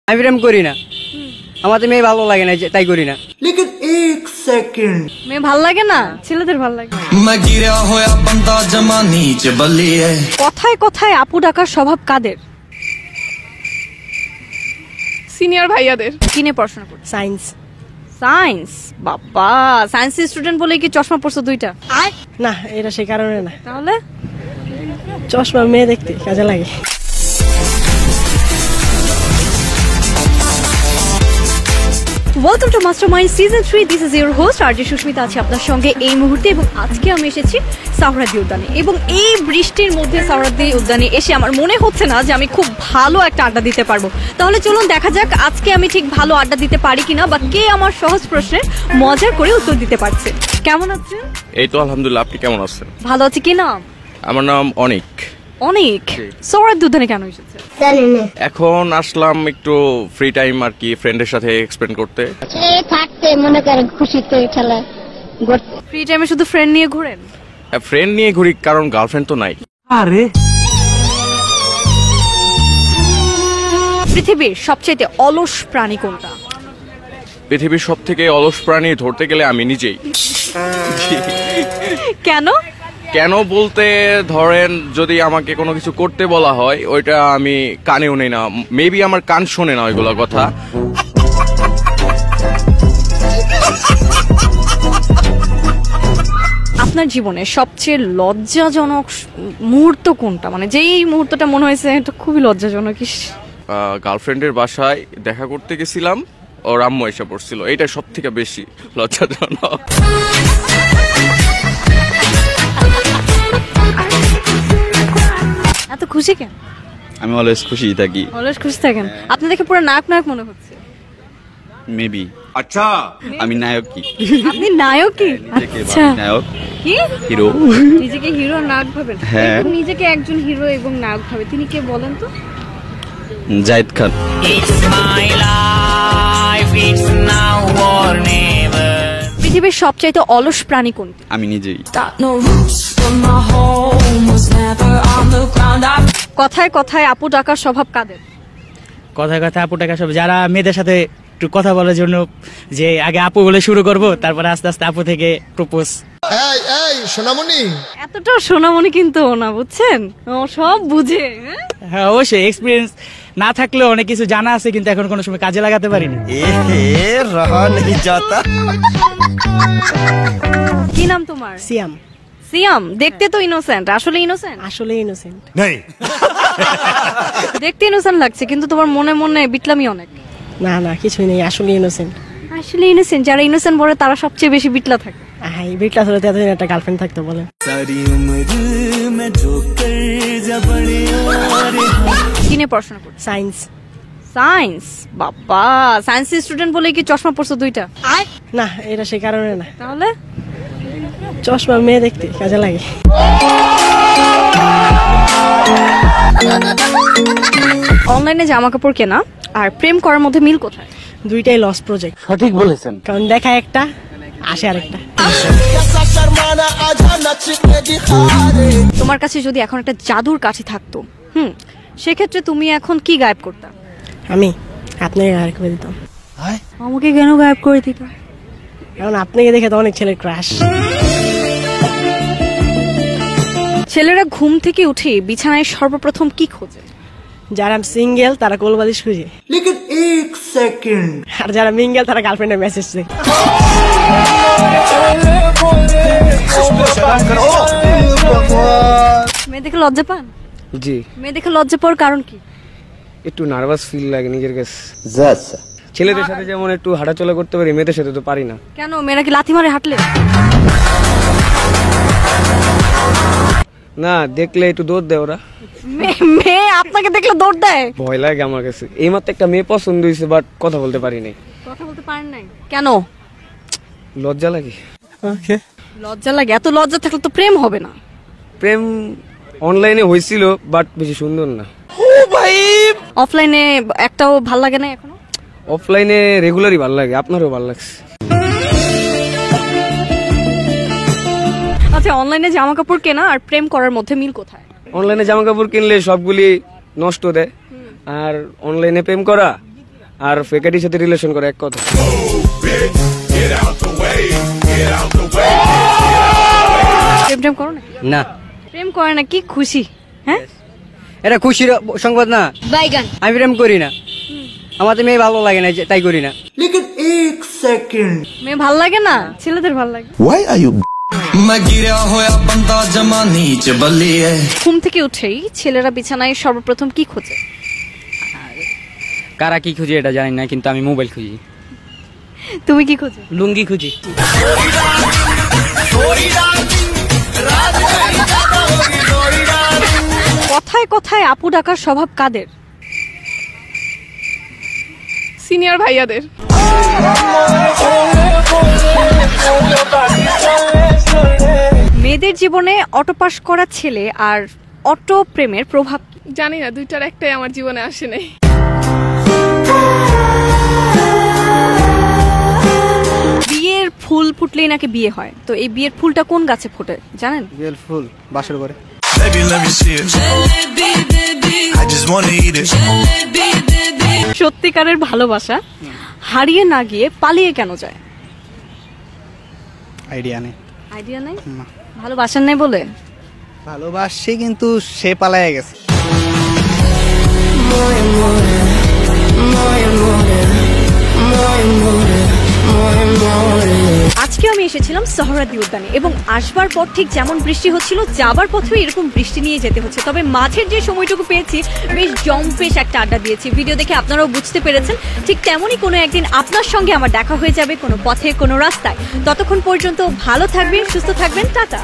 আমি প্রেম করি না, আমাদের মেয়ে ভালো লাগে না তাই করি না। लेकिन एक सेकंड মেয়ে ভালো লাগে না, ছেলেদের ভালো লাগে। কথায় কথায় আপু ডাকার স্বভাব কাদের? সিনিয়র ভাইয়াদের। কি নিয়ে পড়াশোনা করছো? সায়েন্স। সায়েন্স? বাবা, সায়েন্স স্টুডেন্ট বলে কি চশমা পরছো দুইটা? না, এটা সে কারণে না। তাহলে চশমা মেয়ে দেখতে কাজে লাগে। Welcome to Mastermind season 3। This is your host RJ Susmita, আছে আপনার সঙ্গে এই মুহূর্তে। এবং আজকে আমি এসেছি সাহরাদি উদ্যানে, এবং এই বৃষ্টির মধ্যে সাহরাদি উদ্যানে এসে আমার মনে হচ্ছে না যে আমি খুব ভালো একটা আড্ডা দিতে পারবো। তাহলে চলুন দেখা যাক আজকে আমি ঠিক ভালো আড্ডা দিতে পারি কিনা, বা কে আমার সহজ প্রশ্নের মজা করে উত্তর দিতে পারছে। কেমন আছেন? এই তো আলহামদুলিল্লাহ, আপনি কেমন আছেন? ভালো আছি। কি নাম? আমার নাম অনিক। অনেক। সাহরাদি উদ্যানে কেন এসেছে? এখন আসলাম একটু ফ্রি টাইম আর কি ফ্রেন্ডের সাথে এক্সপেন্ড করতে। থাকতে মনে করেন খুশিতে খেলা করতে। ফ্রি টাইমে শুধু ফ্রেন্ড নিয়ে ঘোরেন? ফ্রেন্ড নিয়ে ঘুরি, কারণ গার্লফ্রেন্ড তো নাই। अरे পৃথিবীর সবচেয়ে অলস প্রাণী কোনটা? পৃথিবীর সব থেকে অলস প্রাণী ধরতে গেলে আমি নিজেই। কেন? কেন বলতে, ধরেন যদি আমাকে কোনো কিছু করতে বলা হয় ওইটা আমি কানেও নেই না, মেবি আমার কান শোনে না ওইগুলো কথা। আপনার জীবনে সবচেয়ে লজ্জাজনক মুহূর্ত কোনটা? মানে যেই মুহূর্তটা মনে হয়েছে এটা খুবই লজ্জাজনক। গার্লফ্রেন্ডের বাসায় দেখা করতে গেছিলাম, ওর আম্মু এসে পড়ছিল, এইটা সব থেকে বেশি লজ্জাজনক। এত খুশি কেন? আমি অলওয়েজ খুশি থাকি। অলওয়েজ খুশি থাকেন? আপনি দেখে পুরো নায়ক নায়ক মনে হচ্ছে। মেবি। আচ্ছা, আমি নায়ক কি? আপনি নায়ক কি? আচ্ছা, নায়ক কি হিরো? নিজেকে হিরো নায়ক ভাবেন? হ্যাঁ। নিজেকে একজন হিরো এবং নায়ক ভাবে, তিনি কে বলেন তো? জাহিদ খান। পৃথিবীর সবচাইতে অলস প্রাণী কোনটি? আমি নিজেই। কথায় কথায় আপু ডাকার স্বভাব কাদের? কথায় কথায় আপু টাকা সব যারা মেয়েদের সাথে একটু কথা বলার জন্য, যে আগে আপু বলে শুরু করব, তারপরে আস্তে আস্তে আপু থেকে প্রপোজ। এই এই সোনামণি, এতটা সোনামণি কিন্তু না, বুঝছেন? ও সব বুঝে। হ্যাঁ, অবশ্যই এক্সপিরিয়েন্স না থাকলেও অনেক কিছু জানা আছে, কিন্তু এখন কোনো সময় কাজে লাগাতে পারিনি। কি নাম তোমার? সিয়াম। সিয়াম, দেখতে তো ইনোসেন্ট, আসলে ইনোসেন্ট? আসলে ইনোসেন্ট। দেখতে ইনোসেন্ট লাগছে, কিন্তু তোমার মনে মনে বিটলামি অনেক। না না, কিছুই নেই, আসলে ইনোসেন্ট। আসলে ইনোসেন্ট, যারা ইনোসেন্ট বলে তারা সবচেয়ে বেশি বিটলা থাকে। হাই, বিটলা হলে তো এতদিন একটা গার্লফ্রেন্ড থাকতো বলে। কি নিয়ে পড়াশোনা করছো? সায়েন্স। সায়েন্স? বাবা, সায়েন্স স্টুডেন্ট বলে কি চশমা পরছো দুইটা? না, এটা সে কারণে না। তাহলে চশমা মেয়ে দেখতে কাজে লাগে। অনলাইনে জামা কাপড় কেনা আর প্রেম করার মধ্যে মিল কোথায়? দুইটাই লস প্রজেক্ট। সঠিক বলেছেন। কারণ দেখায় একটা, আসে আরেকটা। তোমার কাছে যদি এখন একটা জাদুর কাঠি থাকতো, সেক্ষেত্রে তুমি এখন কি গায়েব করতা? আমি আপনাকে গায়েব করে দিতাম। আমাকে কেন গায়েব করে দিতাম? কারণ আপনাকে দেখে তো অনেক ছেলের ক্রাশ। ছেলেরা ঘুম থেকে উঠে বিছানায় সর্বপ্রথম কি খোঁজে? যারা সিঙ্গেল তারা কোলবালিশ খুঁজে, लेकिन एक सेकंड আর যারা মিঙ্গেল তারা গার্লফ্রেন্ডের মেসেজ দেয়। মেয়ে দেখে লজ্জা পান? জি, মেয়ে দেখে লজ্জা পাওয়ার কারণ কি? একটু নার্ভাস ফিল লাগে নিজের কাছে। ছেলেদের সাথে যেমন একটু হাঁটাচলা করতে পারি, মেয়েদের সাথে তো পারি না। কেন, মেয়েরা কি লাথি মারে হাঁটলে? না, দেখলে একটু দৌড় দেয় ওরা। মেয়ে আপনাকে দেখলে দৌড় দেয়? ভয় লাগে আমার কাছে। এইমাত্র একটা মেয়ে পছন্দ হয়েছে, বাট কথা বলতে পারি নাই। কথা বলতে পারেন নাই কেন? লজ্জা লাগে। লজ্জা লাগে? এত লজ্জা থাকলে তো প্রেম হবে না। প্রেম অনলাইনে হয়েছিল, বাট বেশি সুন্দর না। অফলাইনে একটাও ভাল লাগে না এখনো? অফলাইনে রেগুলারই ভালো লাগে, আপনারও ভালো লাগছে। আচ্ছা, অনলাইনে জামা কাপড় কেনা আর প্রেম করার মধ্যে মিল কোথায়? অনলাইনে জামা কাপড় কিনলে সবগুলি নষ্ট দেয়, আর অনলাইনে প্রেম করা আর ফেকাটির সাথে রিলেশন করে এক কথা। প্রেম করো না? না, প্রেম করে না কি খুশি? হ্যাঁ, এটা খুশির সংবাদ না। বাইগান। আমি প্রেম করি না, আমার তো মেয়ে ভালো লাগে না, তাই করি না। लेकिन 1 सेकंड মেয়ে ভাল লাগে না, ছেলেদের ভাল লাগে। Why are you ঘুম থেকে উঠেই ছেলেরা বিছানায় সর্বপ্রথম কি খোঁজে? কারা কি খুঁজি এটা জানি না, কিন্তু আমি মোবাইল খুঁজি। তুমি কি খোঁজো? লুঙ্গি খুঁজি। কথায় কথায় আপু ডাকার স্বভাব কাদের? সিনিয়র ভাইয়াদের। মেয়েদের জীবনে অটো পাস করা ছেলে আর অটো প্রেমের প্রভাব জানি না, দুইটার একটাই আমার জীবনে আসে নাই। বিয়ের ফুল ফুটলেই নাকি বিয়ে হয়, তো এই বিয়ের ফুলটা কোন গাছে ফোটে জানেন? বিয়ের ফুল বাসর করে। সত্যিকারের ভালোবাসা হারিয়ে না গিয়ে পালিয়ে কেন যায়? আইডিয়া নেই। আইডিয়া নাই? ভালোবাসার নেই বলে? ভালোবাসি কিন্তু সে পালায় গেছে। আজকে আমি এসেছিলাম সোহরাওয়ার্দী উদ্যানে এবং আসবার পর ঠিক যেমন বৃষ্টি হচ্ছিল, যাবার পথেও এরকম বৃষ্টি নিয়ে যেতে হচ্ছে। তবে মাঝের যে সময়টুকু পেয়েছি বেশ জম্পেশ একটা আড্ডা দিয়েছি। ভিডিও দেখে আপনারাও বুঝতে পেরেছেন ঠিক তেমনই কোনো একদিন আপনার সঙ্গে আমার দেখা হয়ে যাবে কোনো পথে কোনো রাস্তায়। ততক্ষণ পর্যন্ত ভালো থাকবেন, সুস্থ থাকবেন, টাটা।